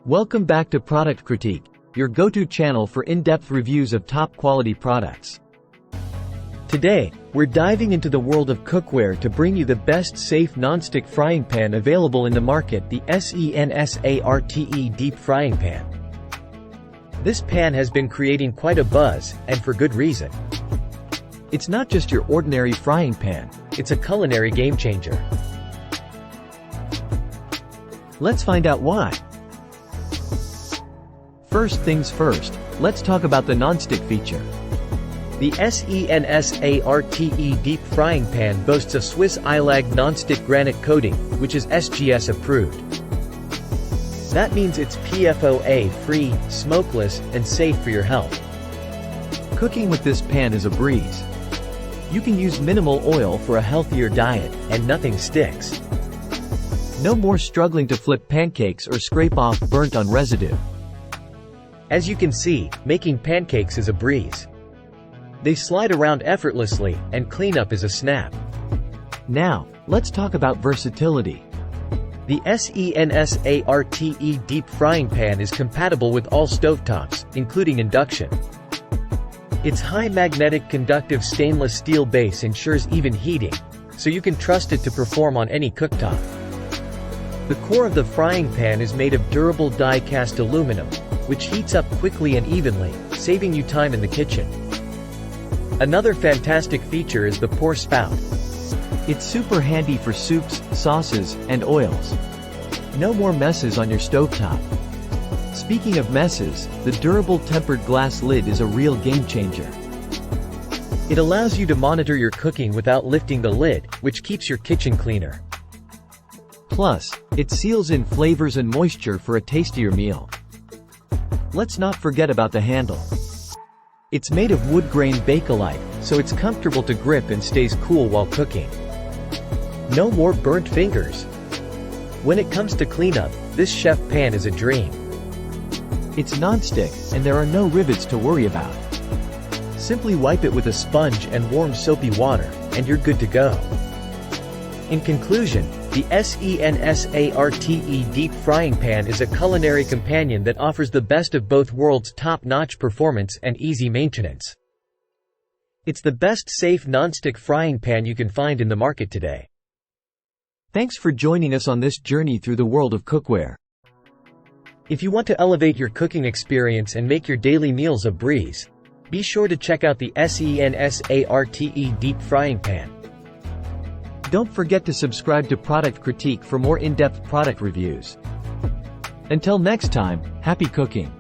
Welcome back to Product Critique, your go-to channel for in-depth reviews of top-quality products. Today, we're diving into the world of cookware to bring you the best safe non-stick frying pan available in the market, the SENSARTE Deep Frying Pan. This pan has been creating quite a buzz, and for good reason. It's not just your ordinary frying pan, it's a culinary game-changer. Let's find out why. First things first, let's talk about the non-stick feature. The SENSARTE Deep Frying Pan boasts a Swiss Ilag non-stick granite coating, which is SGS approved. That means it's PFOA-free, smokeless, and safe for your health. Cooking with this pan is a breeze. You can use minimal oil for a healthier diet, and nothing sticks. No more struggling to flip pancakes or scrape off burnt-on residue. As you can see, making pancakes is a breeze. They slide around effortlessly, and cleanup is a snap. Now, let's talk about versatility. The SENSARTE Deep Frying Pan is compatible with all stovetops, including induction. Its high magnetic conductive stainless steel base ensures even heating, so you can trust it to perform on any cooktop. The core of the frying pan is made of durable die-cast aluminum, which heats up quickly and evenly, saving you time in the kitchen. Another fantastic feature is the pour spout. It's super handy for soups, sauces, and oils. No more messes on your stovetop. Speaking of messes, the durable tempered glass lid is a real game changer. It allows you to monitor your cooking without lifting the lid, which keeps your kitchen cleaner. Plus, it seals in flavors and moisture for a tastier meal. Let's not forget about the handle. It's made of wood grain Bakelite, so it's comfortable to grip and stays cool while cooking. No more burnt fingers. When it comes to cleanup, this chef pan is a dream. It's non-stick, and there are no rivets to worry about. Simply wipe it with a sponge and warm soapy water, and you're good to go. In conclusion, the SENSARTE Deep Frying Pan is a culinary companion that offers the best of both worlds: top-notch performance and easy maintenance. It's the best safe non-stick frying pan you can find in the market today. Thanks for joining us on this journey through the world of cookware. If you want to elevate your cooking experience and make your daily meals a breeze, be sure to check out the SENSARTE Deep Frying Pan. Don't forget to subscribe to Product Critique for more in-depth product reviews. Until next time, happy cooking!